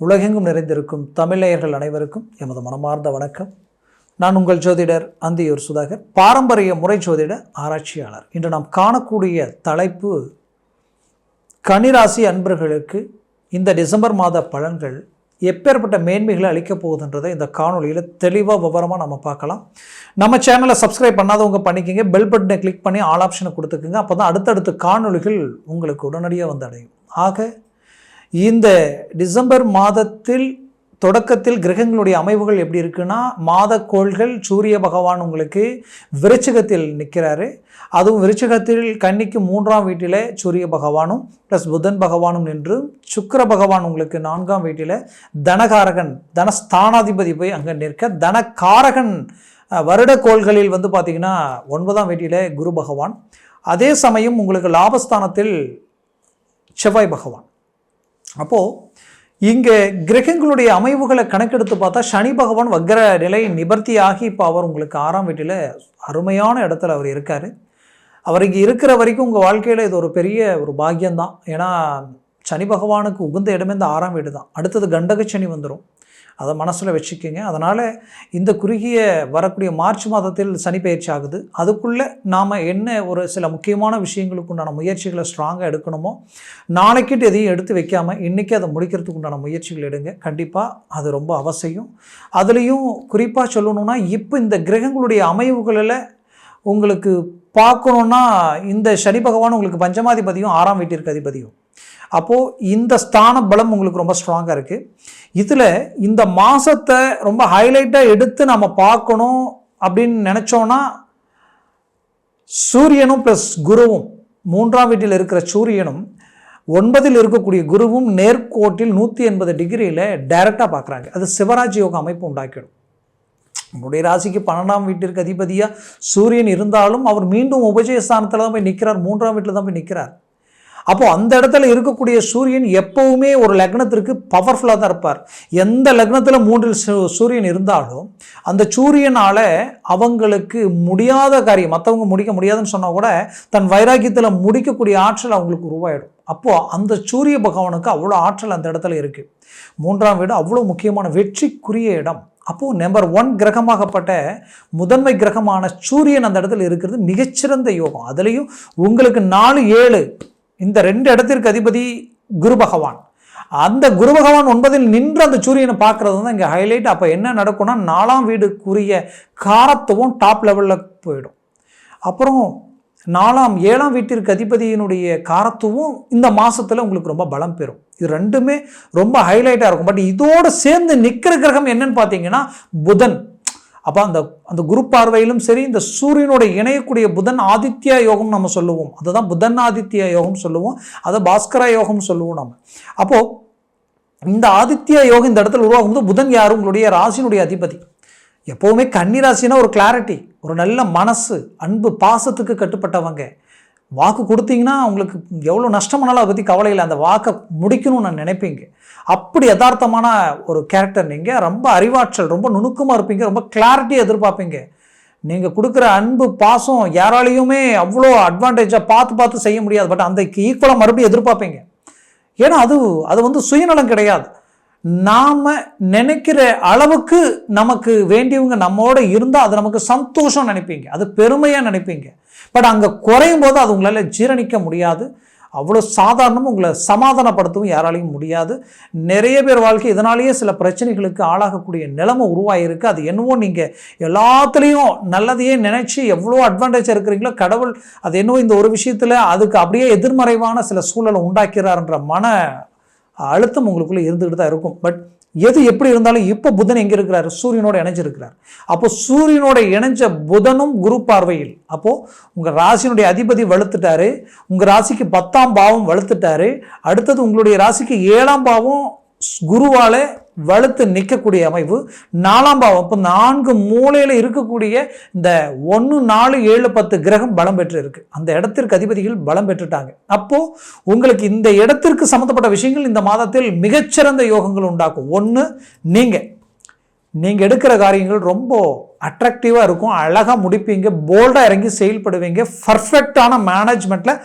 உலகெங்கும் நிறைந்திருக்கும் தமிழர்கள் அனைவருக்கும் எமது மனமார்ந்த வணக்கம். நான் உங்கள் ஜோதிடர் அந்தியூர் சுதாகர், பாரம்பரிய முறை ஜோதிட ஆராய்ச்சியாளர். இன்று நாம் காணக்கூடிய தலைப்பு, கன்னிராசி அன்பர்களுக்கு இந்த டிசம்பர் மாத பலன்கள் எப்பேற்பட்ட மேன்மைகளை அளிக்கப் போகுதுன்றதை இந்த காணொலியில் தெளிவாக விவரமாக நம்ம பார்க்கலாம். நம்ம சேனலை சப்ஸ்கிரைப் பண்ணாதவங்க பண்ணிக்கோங்க, பெல் பட்டனை கிளிக் பண்ணி ஆல் ஆப்ஷனை கொடுத்துக்குங்க. அப்போ தான் அடுத்தடுத்த காணொலிகள் உங்களுக்கு உடனடியாக வந்து அடையும். ஆக இந்த டிசம்பர் மாதத்தில் தொடக்கத்தில் கிரகங்களுடைய அமைவுகள் எப்படி இருக்குன்னா, மாதக்கோள்கள் சூரிய பகவான் உங்களுக்கு விருச்சிகத்தில் நிற்கிறாரு. அதுவும் விருச்சிகத்தில் கன்னிக்கு 3ஆம் வீட்டில் சூரிய பகவானும் ப்ளஸ் புதன் பகவானும் நின்று, சுக்கிர பகவான் உங்களுக்கு 4ஆம் வீட்டில் தனகாரகன் தனஸ்தானாதிபதி போய் அங்கே நிற்க, தனகாரகன் வருட கோள்களில் வந்து பார்த்திங்கன்னா 9ஆம் வீட்டில் குரு பகவான். அதே சமயம் உங்களுக்கு லாபஸ்தானத்தில் செவ்வாய் பகவான். அப்போது இங்கே கிரகங்களுடைய அமைவுகளை கணக்கெடுத்து பார்த்தா சனி பகவான் வக்ர நிலை நிவர்த்தி ஆகி இப்போ அவர் உங்களுக்கு 6ஆம் வீட்டில் அருமையான இடத்துல அவர் இருக்கார். அவர் இங்கே இருக்கிற வரைக்கும் உங்கள் வாழ்க்கையில் இது ஒரு பெரிய ஒரு பாக்கியம்தான். ஏன்னா சனி பகவானுக்கு உகுந்த இடமே இந்த 6ஆம் வீடு தான். அடுத்தது கண்டக சனி வந்துடும், அதை மனசில் வச்சுக்கோங்க. அதனால் இந்த குறுகிய வரக்கூடிய மார்ச் மாதத்தில் சனி பயிற்சி ஆகுது. அதுக்குள்ளே நாம் என்ன ஒரு சில முக்கியமான விஷயங்களுக்கு உண்டான முயற்சிகளை ஸ்ட்ராங்காக எடுக்கணுமோ, நாளைக்கிட்டு எதையும் எடுத்து வைக்காமல் இன்றைக்கி அதை முடிக்கிறதுக்கு உண்டான முயற்சிகள் எடுங்க. கண்டிப்பாக அது ரொம்ப அவசியம். அதுலேயும் குறிப்பாக சொல்லணுன்னா, இப்போ இந்த கிரகங்களுடைய அமைவுகளில் உங்களுக்கு பார்க்கணுன்னா, இந்த சனி பகவான் உங்களுக்கு பஞ்சமாதிபதியும் 6ஆம் வீட்டிற்கு அதிபதியும். அப்போது இந்த ஸ்தான பலம் உங்களுக்கு ரொம்ப ஸ்ட்ராங்காக இருக்குது. இதில் இந்த மாதத்தை ரொம்ப ஹைலைட்டாக எடுத்து நம்ம பார்க்கணும் அப்படின்னு நினச்சோன்னா, சூரியனும் ப்ளஸ் குருவும் 3ஆம் வீட்டில் இருக்கிற சூரியனும் 9இல் இருக்கக்கூடிய குருவும் நேர்கோட்டில் 180 டிகிரியில் டைரெக்டாக பார்க்குறாங்க. அது சிவராஜ் யோக அமைப்பு உண்டாக்கிடும். உங்களுடைய ராசிக்கு 12ஆம் வீட்டிற்கு அதிபதியாக சூரியன் இருந்தாலும் அவர் மீண்டும் உபஜயஸ்தானத்தில் தான் போய் நிற்கிறார், 3ஆம் வீட்டில் தான் போய் நிற்கிறார். அப்போது அந்த இடத்துல இருக்கக்கூடிய சூரியன் எப்போவுமே ஒரு லக்னத்திற்கு பவர்ஃபுல்லாக தான் இருப்பார். எந்த லக்னத்தில் 3இல் சூரியன் இருந்தாலும் அந்த சூரியனால் அவங்களுக்கு முடியாத காரியம், மற்றவங்க முடிக்க முடியாதுன்னு சொன்னால் கூட தன் வைராக்கியத்தில் முடிக்கக்கூடிய ஆற்றல் அவங்களுக்கு உருவாயிடும். அப்போது அந்த சூரிய பகவானுக்கு அவ்வளோ ஆற்றல் அந்த இடத்துல இருக்குது. 3ஆம் வீடு அவ்வளோ முக்கியமான வெற்றிக்குரிய இடம். அப்போது நம்பர் 1 கிரகமாகப்பட்ட முதன்மை கிரகமான சூரியன் அந்த இடத்துல இருக்கிறது மிகச்சிறந்த யோகம். அதுலேயும் உங்களுக்கு 4, 7 இந்த 2 இடத்திற்கு அதிபதி குரு பகவான். அந்த குரு பகவான் 9இல் நின்று அந்த சூரியனை பார்க்கறது தான் இங்கே ஹைலைட். அப்போ என்ன நடக்கும்னா, 4ஆம் வீடுக்குரிய காரத்துவம் டாப் லெவலில் போயிடும். அப்புறம் 7ஆம் வீட்டிற்கு அதிபதியினுடைய காரத்துவம் இந்த மாதத்தில் உங்களுக்கு ரொம்ப பலம் பெறும். இது ரெண்டுமே ரொம்ப ஹைலைட்டாக இருக்கும். பட் இதோடு சேர்ந்து நிற்கிற கிரகம் என்னன்னு பார்த்தீங்கன்னா புதன். அப்போ அந்த குரு பார்வையிலும் சரி, இந்த சூரியனோட இணையக்கூடிய புதன் ஆதித்யா யோகம் நம்ம சொல்லுவோம். அதுதான் புதன் ஆதித்யா யோகம் சொல்லுவோம், அதை பாஸ்கரா யோகம் சொல்லுவோம் நம்ம. அப்போது இந்த ஆதித்யா யோகம் இந்த இடத்துல உருவாகும்போது புதன் யாரும் உங்களுடைய ராசியினுடைய அதிபதி. எப்போவுமே கன்னிராசினா ஒரு கிளாரிட்டி, ஒரு நல்ல மனசு, அன்பு, பாசத்துக்கு கட்டுப்பட்டவங்க. வாக்கு கொடுத்தீங்கன்னா உங்களுக்கு எவ்வளோ நஷ்டமானாலும் அதை பற்றி கவலை இல்லை, அந்த வாக்கை முடிக்கணும்னு நான் நினைப்பீங்க. அப்படி யதார்த்தமான ஒரு கேரக்டர் நீங்கள். ரொம்ப அறிவாற்றல், ரொம்ப நுணுக்கமாக இருப்பீங்க, ரொம்ப கிளாரிட்டியை எதிர்பார்ப்பீங்க. நீங்கள் கொடுக்குற அன்பு பாசம் யாராலையுமே அவ்வளோ அட்வான்டேஜாக பார்த்து செய்ய முடியாது. பட் அந்த ஈக்குவலாக மறுபடியும் எதிர்பார்ப்பீங்க. ஏன்னா அது வந்து சுயநலம் கிடையாது. நாம் நினைக்கிற அளவுக்கு நமக்கு வேண்டியவங்க நம்மோட இருந்தால் அது நமக்கு சந்தோஷம் நினைப்பீங்க, அது பெருமையாக நினைப்பீங்க. பட் அங்கே குறையும் போது அது உங்களால் ஜீரணிக்க முடியாது. அவ்வளோ சாதாரணமும் உங்களை சமாதானப்படுத்தவும் யாராலையும் முடியாது. நிறைய பேர் வாழ்க்கை இதனாலேயே சில பிரச்சனைகளுக்கு ஆளாகக்கூடிய நிலைமை உருவாகிருக்கு. அது என்னவோ நீங்கள் எல்லாத்துலேயும் நல்லதையே நினச்சி எவ்வளோ அட்வான்டேஜாக இருக்கிறீங்களோ, கடவுள் அது என்னவோ இந்த ஒரு விஷயத்தில் அதுக்கு அப்படியே எதிர்மறைவான சில சூழலை உண்டாக்கிறார்ன்ற மன அழுத்தம் உங்களுக்குள்ளே இருந்துக்கிட்டு தான் இருக்கும். பட் எது எப்படி இருந்தாலும் இப்போ புதன் எங்கே இருக்கிறார்? சூரியனோட இணைஞ்சிருக்கிறார். அப்போ சூரியனோட இணைஞ்ச புதனும் குரு பார்வையில். அப்போது உங்கள் ராசியினுடைய அதிபதி வலுத்துட்டாரு, உங்கள் ராசிக்கு 10ஆம் பாவம் வலுத்துட்டாரு. அடுத்தது உங்களுடைய ராசிக்கு 7ஆம் பாவம் குருவால் வலுத்து நிற்கக்கூடிய அமைவு. 4ஆம் பாவம், இப்போ 4 மூலையில் இருக்கக்கூடிய இந்த 1, 4, 7, 10 கிரகம் பலம் பெற்று இருக்கு. அந்த இடத்திற்கு அதிபதிகள் பலம் பெற்றுட்டாங்க. அப்போது உங்களுக்கு இந்த இடத்திற்கு சம்மந்தப்பட்ட விஷயங்கள் இந்த மாதத்தில் மிகச்சிறந்த யோகங்கள் உண்டாக்கும். 1, நீங்கள் எடுக்கிற காரியங்கள் ரொம்ப அட்ராக்டிவாக இருக்கும், அழகாக முடிப்பீங்க, போல்டாக இறங்கி செயல்படுவீங்க, பர்ஃபெக்டான மேனேஜ்மெண்ட்டில்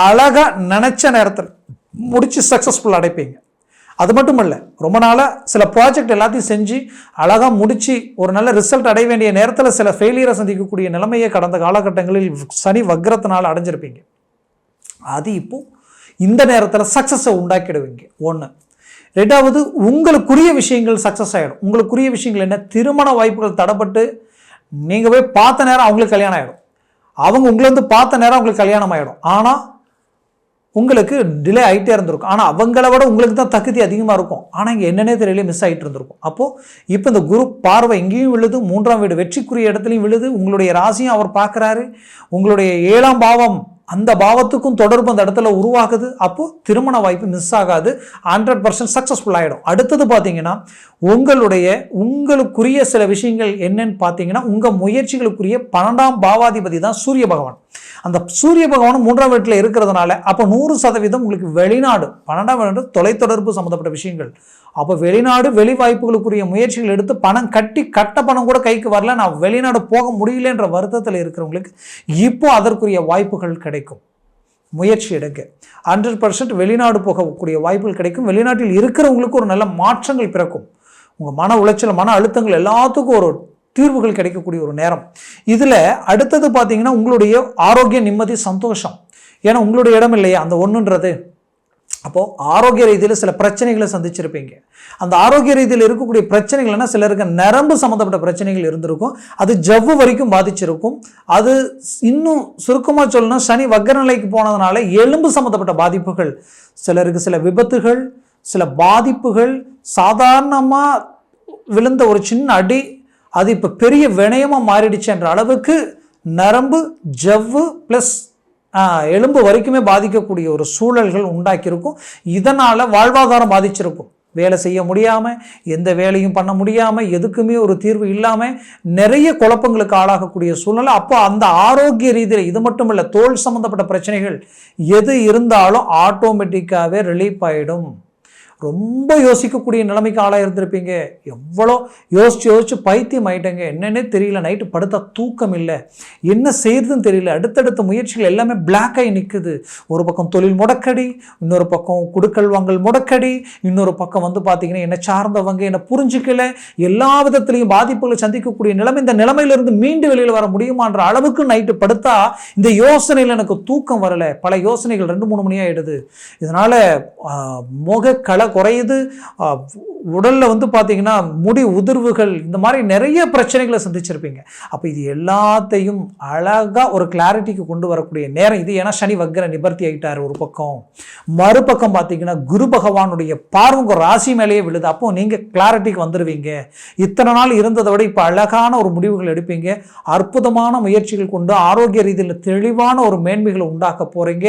அழகாக நினச்ச நேரத்தில் முடித்து சக்ஸஸ்ஃபுல் அடைப்பீங்க. அது மட்டும் இல்லை, ரொம்ப நாளாக சில ப்ராஜெக்ட் எல்லாத்தையும் செஞ்சு அழகாக முடித்து ஒரு நல்ல ரிசல்ட் அடைய வேண்டிய நேரத்தில் சில ஃபெயிலியரை சந்திக்கக்கூடிய நிலைமையை கடந்த காலகட்டங்களில் சனி வக்ரத்தினால் அடைஞ்சிருப்பீங்க. அது இப்போது இந்த நேரத்தில் சக்ஸஸை உண்டாக்கிடுவீங்க. ஒன்று. ரெண்டாவது, உங்களுக்குரிய விஷயங்கள் சக்ஸஸ் ஆகிடும். உங்களுக்குரிய விஷயங்கள் என்ன? திருமண வாய்ப்புகள் தடைப்பட்டு நீங்கள் போய் பார்த்த நேரம் அவங்களுக்கு கல்யாணம் ஆகிடும். அவங்க உங்களை வந்து பார்த்த நேரம் அவங்களுக்கு கல்யாணம் ஆகிடும். ஆனால் உங்களுக்கு டிலே ஆகிட்டே இருந்திருக்கும். ஆனால் அவங்கள விட உங்களுக்கு தான் தகுதி அதிகமாக இருக்கும். ஆனால் இங்கே என்னன்னே தெரியல, மிஸ் ஆகிட்டு இருந்திருக்கும். அப்போது இப்போ இந்த குரு பார்வை எங்கேயும் விழுது, 3ஆம் வீடு வெற்றிக்குரிய இடத்துலையும் விழுது, உங்களுடைய ராசியும் அவர் பார்க்குறாரு, உங்களுடைய 7ஆம் பாவம் அந்த பாவத்துக்கும் தொடர்பு அந்த இடத்துல உருவாகுது. அப்போது திருமண வாய்ப்பு மிஸ் ஆகாது, 100% சக்ஸஸ்ஃபுல் ஆகிடும். அடுத்தது பார்த்தீங்கன்னா உங்களுக்குரிய சில விஷயங்கள் என்னன்னு பார்த்தீங்கன்னா, உங்கள் முயற்சிகளுக்குரிய 12ஆம் பாவாதிபதி தான் சூரிய பகவான். அந்த சூரிய பகவான் 3ஆம் வீட்டில் இருக்கிறதுனால அப்போ 100% உங்களுக்கு வெளிநாடு, 12ஆம் வீடு தொலைத்தொடர்பு சம்மந்தப்பட்ட விஷயங்கள். அப்போ வெளிநாடு வெளி வாய்ப்புகளுக்குரிய முயற்சிகள் எடுத்து பணம் கட்ட பணம் கூட கைக்கு வரல, நான் வெளிநாடு போக முடியலன்ற வருத்தத்தில் இருக்கிறவங்களுக்கு இப்போ அதற்குரிய வாய்ப்புகள் கிடைக்கும். முயற்சி எடுங்க. 100% வெளிநாடு போகக்கூடிய வாய்ப்புகள் கிடைக்கும். வெளிநாட்டில் இருக்கிறவங்களுக்கு ஒரு நல்ல மாற்றங்கள் பிறக்கும். உங்கள் மன உளைச்சல், மன அழுத்தங்கள் எல்லாத்துக்கும் ஒரு தீர்வுகள் கிடைக்கக்கூடிய ஒரு நேரம். இதில் அடுத்தது பார்த்தீங்கன்னா உங்களுடைய ஆரோக்கிய, நிம்மதி, சந்தோஷம். ஏன்னா உங்களுடைய இடம் இல்லையா அந்த ஒன்றுன்றது. அப்போது ஆரோக்கிய ரீதியில் சில பிரச்சனைகளை சந்திச்சிருப்பீங்க. அந்த ஆரோக்கிய ரீதியில் இருக்கக்கூடிய பிரச்சனைகள்னா சிலருக்கு நரம்பு சம்மந்தப்பட்ட பிரச்சனைகள் இருந்திருக்கும். அது ஜவ்வு வரைக்கும் பாதிச்சிருக்கும். அது இன்னும் சுருக்கமாக சொல்லணும்னா சனி வக்ர நிலைக்கு போனதுனால எலும்பு சம்மந்தப்பட்ட பாதிப்புகள், சிலருக்கு சில விபத்துகள், சில பாதிப்புகள், சாதாரணமாக விழுந்த ஒரு சின்ன அடி அது இப்போ பெரிய வினயமாக மாறிடுச்சு என்ற அளவுக்கு நரம்பு, ஜவ்வு ப்ளஸ் எலும்பு வரைக்குமே பாதிக்கக்கூடிய ஒரு சூழல்கள் உண்டாக்கியிருக்கும். இதனால் வாழ்வாதாரம் பாதிச்சிருக்கும். வேலை செய்ய முடியாமல், எந்த வேலையும் பண்ண முடியாமல், எதுக்குமே ஒரு தீர்வு இல்லாமல் நிறைய குழப்பங்களுக்கு ஆளாகக்கூடிய சூழ்நிலை. அப்போ அந்த ஆரோக்கிய ரீதியில் இது மட்டும் இல்லை, தோல் சம்மந்தப்பட்ட பிரச்சனைகள் எது இருந்தாலும் ஆட்டோமேட்டிக்காகவே ரிலீஃப் ஆகிடும். ரொம்ப யோசிக்கக்கூடிய நிலைமைக்கு ஆளாக இருந்திருப்பீங்க. எவ்வளோ யோசிச்சு பைத்தியம் ஆகிட்டேங்க, என்னன்னே தெரியல, நைட்டு படுத்தா தூக்கம் இல்லை, என்ன செய்யறதுன்னு தெரியல, அடுத்தடுத்த முயற்சிகள் எல்லாமே பிளாக் ஆகி நிற்குது. ஒரு பக்கம் தொழில் முடக்கடி, இன்னொரு பக்கம் குடுக்கல் வாங்கல் முடக்கடி, இன்னொரு பக்கம் வந்து பார்த்தீங்கன்னா என்னை சார்ந்தவங்க என்னை புரிஞ்சிக்கல, எல்லா விதத்திலையும் பாதிப்புகளை சந்திக்கக்கூடிய நிலைமை. இந்த நிலைமையிலிருந்து மீண்டு வெளியில் வர முடியுமான்ற அளவுக்கு நைட்டு படுத்தா இந்த யோசனையில் எனக்கு தூக்கம் வரலை, பல யோசனைகள் 2-3 மணி ஆகிடுது. இதனால் முகக்கள குறையுது, உடலில் வந்து பார்த்தீங்கன்னா முடி உதிர்வுகள், இந்த மாதிரி நிறைய பிரச்சனைகளை சந்திச்சிருப்பீங்க. அப்போ இது எல்லாத்தையும் அழகாக ஒரு கிளாரிட்டிக்கு கொண்டு வரக்கூடிய நேரம் இது. ஏன்னா சனி வக்ர நிவர்த்தி ஆகிட்டார் ஒரு பக்கம், மறுபக்கம் பார்த்தீங்கன்னா குரு பகவானுடைய பார்வை ராசி மேலேயே விழுது. அப்போ நீங்கள் கிளாரிட்டிக்கு வந்துடுவீங்க. இத்தனை நாள் இருந்ததை விட இப்போ அழகான ஒரு முடிவுகள் எடுப்பீங்க. அற்புதமான முயற்சிகள் கொண்டு ஆரோக்கிய ரீதியில் தெளிவான ஒரு மேன்மைகளை உண்டாக்க போகிறீங்க.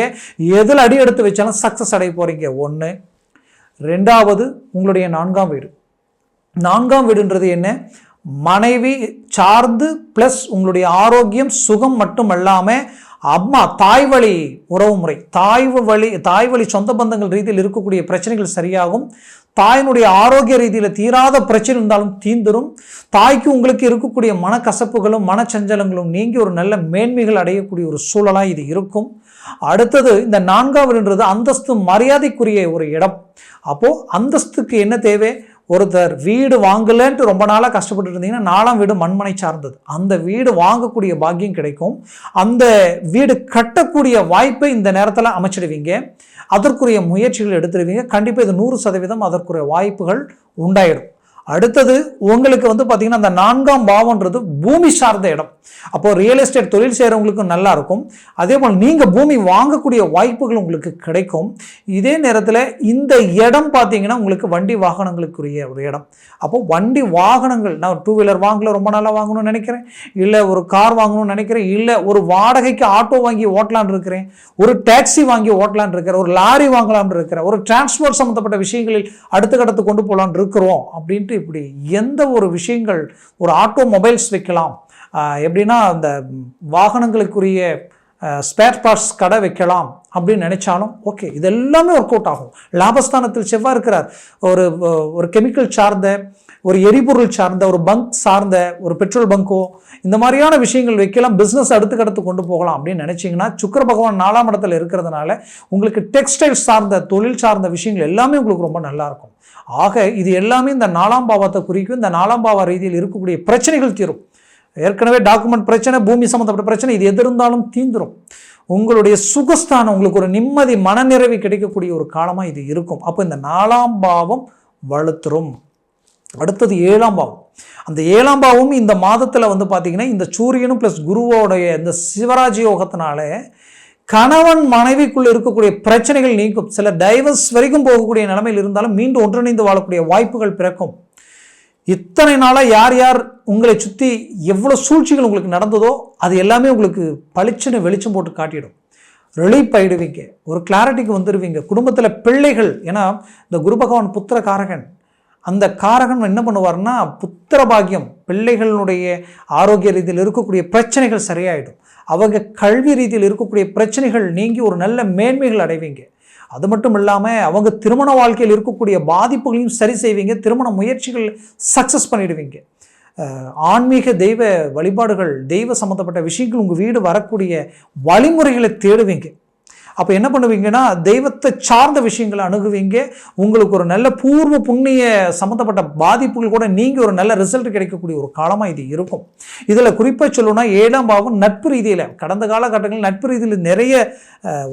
எதில் அடி எடுத்து வச்சாலும் சக்ஸஸ் அடைய போகிறீங்க. ஒன்று. ரெண்டாவது, உங்களுடைய 4ஆம் வீடு. 4ஆம் வீடுன்றது என்ன? மனைவி சார்ந்து ப்ளஸ் உங்களுடைய ஆரோக்கியம், சுகம் மட்டும் இல்லாமல் அம்மா, தாய் வழி உறவு முறை, தாய் வழி சொந்த பந்தங்கள் ரீதியில் இருக்கக்கூடிய பிரச்சனைகள் சரியாகும். தாயினுடைய ஆரோக்கிய ரீதியில் தீராத பிரச்சனை இருந்தாலும் தீந்துரும். தாய்க்கு உங்களுக்கு இருக்கக்கூடிய மனக்கசப்புகளும் மனச்சஞ்சலங்களும் நீங்கி ஒரு நல்ல மேன்மைகள் அடையக்கூடிய ஒரு சூழலாக இது இருக்கும். அடுத்தது, இந்த 4ஆம் வீடுன்றது அந்தஸ்து மரியாதைக்குரிய ஒரு இடம். அப்போது அந்தஸ்துக்கு என்ன தேவை? ஒருத்தர் வீடு வாங்கலன்ட்டு ரொம்ப நாளாக கஷ்டப்பட்டு இருந்தீங்கன்னா 4ஆம் வீடு மண்மனை சார்ந்தது. அந்த வீடு வாங்கக்கூடிய பாக்கியம் கிடைக்கும். அந்த வீடு கட்டக்கூடிய வாய்ப்பை இந்த நேரத்தில் அமைச்சிடுவீங்க. அதற்குரிய முயற்சிகள் எடுத்துடுவீங்க. கண்டிப்பாக இது 100% அதற்குரிய வாய்ப்புகள் உண்டாயிடும். அடுத்தது, உங்களுக்கு வந்து பார்த்தீங்கன்னா அந்த 4ஆம் பாவம்ன்றது பூமி சார்ந்த இடம். அப்போ ரியல் எஸ்டேட் தொழில் செய்கிறவங்களுக்கு நல்லா இருக்கும். அதே போல் நீங்கள் பூமி வாங்கக்கூடிய வாய்ப்புகள் உங்களுக்கு கிடைக்கும். இதே நேரத்தில் இந்த இடம் பார்த்தீங்கன்னா உங்களுக்கு வண்டி வாகனங்களுக்குரிய ஒரு இடம். அப்போ வண்டி வாகனங்கள், நான் 2 வீலர் வாங்கல, ரொம்ப நாளாக வாங்கணும்னு நினைக்கிறேன், இல்லை ஒரு கார் வாங்கணும்னு நினைக்கிறேன், இல்லை ஒரு வாடகைக்கு ஆட்டோ வாங்கி ஓட்டலான் இருக்கிறேன், ஒரு டாக்ஸி வாங்கி ஓட்டலான் இருக்கிறேன், ஒரு லாரி வாங்கலான் இருக்கிறேன், ஒரு டிரான்ஸ்போர்ட் சம்மந்தப்பட்ட விஷயங்களில் அடுத்த கட்டத்து கொண்டு போகலான் இருக்கிறோம் அப்படின்ட்டு இப்படி எந்த ஒரு விஷயங்கள், ஒரு ஆட்டோ மொபைல்ஸ் வைக்கலாம், எப்படின்னா அந்த வாகனங்களுக்குரிய ஸ்பேர் பார்ட்ஸ் கடை வைக்கலாம் அப்படின்னு நினைச்சாலும் ஓகே, இது எல்லாமே ஒர்க் அவுட் ஆகும். லாபஸ்தானத்தில் செவ்வாய் இருக்கிறார். ஒரு கெமிக்கல் சார்ந்த, ஒரு எரிபொருள் சார்ந்த, ஒரு பங்க் சார்ந்த, ஒரு பெட்ரோல் பங்கோ இந்த மாதிரியான விஷயங்கள் வைக்கலாம். பிஸ்னஸ் அடுத்துக்கடுத்து கொண்டு போகலாம் அப்படின்னு நினைச்சிங்கன்னா சுக்கிர பகவான் 4ஆம் இடத்துல இருக்கிறதுனால உங்களுக்கு டெக்ஸ்டைல் சார்ந்த, தொழில் சார்ந்த விஷயங்கள் எல்லாமே உங்களுக்கு ரொம்ப நல்லா இருக்கும். ஆக இது எல்லாமே இந்த 4ஆம் பாவத்தை குறிக்கும். இந்த 4ஆம் பாவ ரீதியில் இருக்கக்கூடிய பிரச்சனைகள் தீரும். ஏற்கனவே டாக்குமெண்ட் பிரச்சனை, பூமி சம்மந்தப்பட்ட பிரச்சனை, இது எது இருந்தாலும் தீந்துரும். உங்களுடைய சுகஸ்தானம், உங்களுக்கு ஒரு நிம்மதி, மனநிறைவு கிடைக்கக்கூடிய ஒரு காலமாக இது இருக்கும். அப்போ இந்த 4ஆம் பாவம் வலுத்துரும். அடுத்தது 7ஆம் பாவம். அந்த 7ஆம் பாவம் இந்த மாதத்தில் பார்த்தீங்கன்னா இந்த சூரியனும் ப்ளஸ் குருவோடைய இந்த சிவராஜ் யோகத்தினால கணவன் மனைவிக்குள்ள இருக்கக்கூடிய பிரச்சனைகள் நீக்கும். சில டைவர்ஸ் வரைக்கும் போகக்கூடிய நிலைமையில் இருந்தாலும் மீண்டும் ஒன்றிணைந்து வாழக்கூடிய வாய்ப்புகள் பிறக்கும். இத்தனை நாளாக யார் யார் உங்களை சுற்றி எவ்வளோ சூழ்ச்சிகள் உங்களுக்கு நடந்ததோ அது எல்லாமே உங்களுக்கு பளிச்சுன்னு வெளிச்சம் போட்டு காட்டிடும். ரிலீப் ஆகிடுவீங்க, ஒரு கிளாரிட்டிக்கு வந்துடுவீங்க. குடும்பத்தில் பிள்ளைகள், ஏன்னா இந்த குரு பகவான் புத்திர காரகன், அந்த காரகன் என்ன பண்ணுவார்னா புத்திர பாக்கியம், பிள்ளைகளுடைய ஆரோக்கிய ரீதியில் இருக்கக்கூடிய பிரச்சனைகள் சரியாயிடும். அவங்க கல்வி ரீதியில் இருக்கக்கூடிய பிரச்சனைகள் நீங்கி ஒரு நல்ல மேன்மைகள் அடைவீங்க. அது மட்டும் இல்லாமல் அவங்க திருமண வாழ்க்கையில் இருக்கக்கூடிய பாதிப்புகளையும் சரி செய்வீங்க. திருமண முயற்சிகள் சக்ஸஸ் பண்ணிடுவீங்க. ஆன்மீக தெய்வ வழிபாடுகள், தெய்வ சம்மந்தப்பட்ட விஷயங்கள் உங்கள் வீடு வரக்கூடிய வழிமுறைகளை தேடுவீங்க. அப்போ என்ன பண்ணுவீங்கன்னா தெய்வத்தை சார்ந்த விஷயங்களை அணுகுவீங்க. உங்களுக்கு ஒரு நல்ல பூர்வ புண்ணிய சம்மந்தப்பட்ட பாதிப்புகள் கூட நீங்கள் ஒரு நல்ல ரிசல்ட் கிடைக்கக்கூடிய ஒரு காலமாக இது இருக்கும். இதில் குறிப்பாக சொல்லணும்னா 7ஆம் பாவம் நட்பு ரீதியில், கடந்த காலகட்டங்களில் நட்பு ரீதியில் நிறைய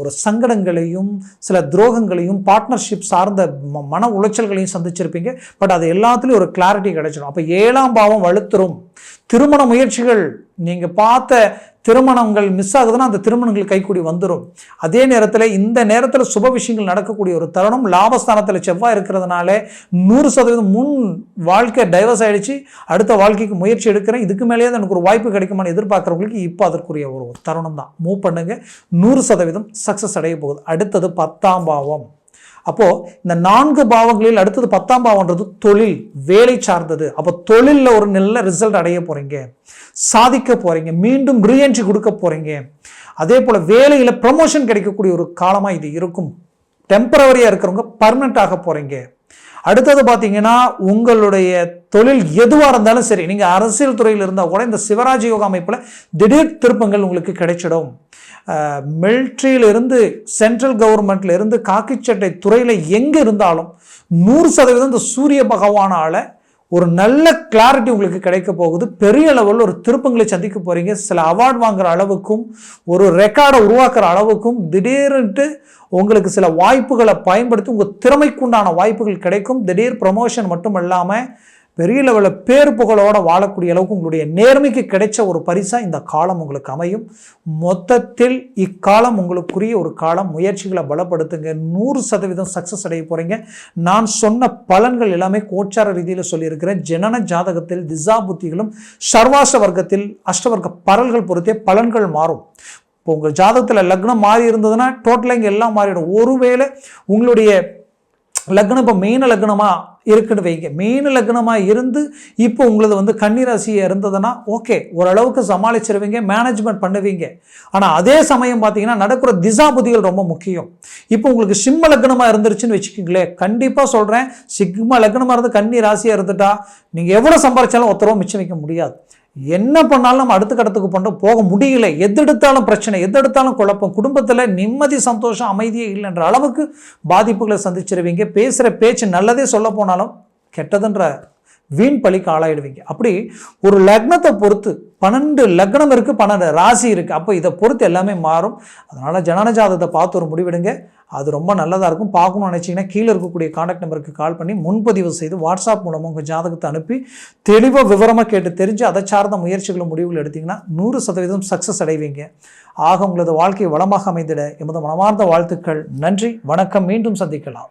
ஒரு சங்கடங்களையும் சில துரோகங்களையும் பார்ட்னர்ஷிப் சார்ந்த மன உளைச்சல்களையும் சந்திச்சிருப்பீங்க. பட் அது எல்லாத்துலேயும் ஒரு கிளாரிட்டி கிடைச்சிடும். அப்போ 7ஆம் பாவம் வலுத்துரும். திருமண முயற்சிகள், நீங்கள் பார்த்த திருமணங்கள் மிஸ் ஆகுதுன்னா அந்த திருமணங்கள் கைக்கூடி வந்துடும். அதே நேரத்தில் இந்த நேரத்தில் சுப விஷயங்கள் நடக்கக்கூடிய ஒரு தருணம். லாபஸ்தானத்தில் செவ்வாய் இருக்கிறதுனால 100% முன் வாழ்க்கை டைவர்ஸ் ஆகிடுச்சு, அடுத்த வாழ்க்கைக்கு முயற்சி எடுக்கிறேன், இதுக்கு மேலேயே எனக்கு ஒரு வாய்ப்பு கிடைக்குமான்னு எதிர்பார்க்குறவங்களுக்கு இப்போ அதற்குரிய ஒரு தருணம் தான். மூவ் பண்ணுங்க, 100% சக்ஸஸ் அடைய போகுது. அடுத்தது 10ஆம் பாவம். அப்போது இந்த 4 பாவங்களில் அடுத்தது 10ஆம் பாவம்ன்றது தொழில், வேலை சார்ந்தது. அப்போ தொழிலில் ஒரு நல்ல ரிசல்ட் அடைய போகிறீங்க, சாதிக்க போகிறீங்க, மீண்டும் ரீஎன்ட்ரி கொடுக்க போகிறீங்க. அதே போல் வேலையில் ப்ரமோஷன் கிடைக்கக்கூடிய ஒரு காலமாக இது இருக்கும். டெம்பரவரியாக இருக்கிறவங்க பர்மனெண்ட் ஆக போகிறீங்க. அடுத்தது பார்த்தீங்கன்னா உங்களுடைய தொழில் எதுவாக இருந்தாலும் சரி, நீங்கள் அரசியல் துறையில் இருந்தால் கூட இந்த சிவராஜ் யோகா அமைப்பில் திடீர் திருப்பங்கள் உங்களுக்கு கிடைச்சிடும். மிலிட்ரியிலிருந்து, சென்ட்ரல் கவர்மெண்ட்லேருந்து, காக்கிச்சட்டை துறையில் எங்கே இருந்தாலும் 100% இந்த சூரிய பகவானால் ஒரு நல்ல கிளாரிட்டி உங்களுக்கு கிடைக்க போகுது. பெரிய லெவலில் ஒரு திருப்பங்களை சந்திக்க போகிறீங்க. சில அவார்டு வாங்குகிற அளவுக்கும் ஒரு ரெக்கார்டை உருவாக்குற அளவுக்கும் திடீர்னுட்டு உங்களுக்கு சில வாய்ப்புகளை பயன்படுத்தி உங்கள் திறமைக்குண்டான வாய்ப்புகள் கிடைக்கும். திடீர் ப்ரமோஷன் மட்டும் இல்லாமல் பெரிய லெவலில் பேர் புகழோடு வாழக்கூடிய அளவுக்கு உங்களுடைய நேர்மைக்கு கிடைச்ச ஒரு பரிசாக இந்த காலம் உங்களுக்கு அமையும். மொத்தத்தில் இக்காலம் உங்களுக்குரிய ஒரு காலம். முயற்சிகளை பலப்படுத்துங்க, 100% சக்ஸஸ் அடைய போகிறீங்க. நான் சொன்ன பலன்கள் எல்லாமே கோச்சார ரீதியில் சொல்லியிருக்கிறேன். ஜனன ஜாதகத்தில் திசா புத்திகளும் சர்வாச வர்க்கத்தில் அஷ்டவர்க்க பரல்கள் பொறுத்தே பலன்கள் மாறும். இப்போ உங்கள் ஜாதகத்தில் லக்னம் மாறி இருந்ததுன்னா டோட்டலாக இங்கே எல்லாம் மாறிடும். ஒருவேளை உங்களுடைய லக்னம் இப்போ மீன லக்னமாக இருக்குன்னு வைங்க, மீன லக்னமாக இருந்து இப்போ உங்களது கன்னிராசியாக இருந்ததுன்னா ஓகே, ஓரளவுக்கு சமாளிச்சிருவீங்க, மேனேஜ்மெண்ட் பண்ணுவீங்க. ஆனால் அதே சமயம் பார்த்தீங்கன்னா நடக்கிற திசா புத்திகள் ரொம்ப முக்கியம். இப்போ உங்களுக்கு சிம்ம லக்னமாக இருந்துருச்சுன்னு வச்சுக்கோங்களேன், கண்டிப்பாக சொல்கிறேன், சிம்ம லக்னமாக இருந்து கன்னி ராசியாக இருந்துட்டா நீங்கள் எவ்வளோ சம்பாதிச்சாலும் ஒருத்தரவோ மிச்சம் வைக்க முடியாது. என்ன பண்ணாலும் நம்ம அடுத்த கடத்துக்கு போக முடியல. எது எடுத்தாலும் பிரச்சனை, எது எடுத்தாலும் குழப்பம், குடும்பத்தில் நிம்மதி சந்தோஷம் அமைதியே இல்லைன்ற அளவுக்கு பாதிப்புகளை சந்திச்சிருவீங்க. பேசுகிற பேச்சு நல்லதே சொல்ல போனாலும் கெட்டதுன்ற வீண் பழிக்கு ஆளாயிடுவீங்க. அப்படி ஒரு லக்னத்தை பொறுத்து 12 லக்னம் இருக்குது, 12 ராசி இருக்குது. அப்போ இதை பொறுத்து எல்லாமே மாறும். அதனால் ஜனன ஜாதகத்தை பார்த்து ஒரு முடிவெடுங்க, அது ரொம்ப நல்லதாக இருக்கும். பார்க்கணும்னு நினச்சிங்கன்னா கீழே இருக்கக்கூடிய கான்டாக்ட் நம்பருக்கு கால் பண்ணி முன்பதிவு செய்து வாட்ஸ்அப் மூலமாக உங்கள் ஜாதகத்தை அனுப்பி தெளிவாக விவரமாக கேட்டு தெரிஞ்சு அதை சார்ந்த முயற்சிகளும் முடிவுகள் எடுத்திங்கன்னா 100% சக்ஸஸ் அடைவீங்க. ஆக உங்களது வாழ்க்கை வளமாக அமைந்திட எமது மனமார்ந்த வாழ்த்துக்கள். நன்றி, வணக்கம். மீண்டும் சந்திக்கலாம்.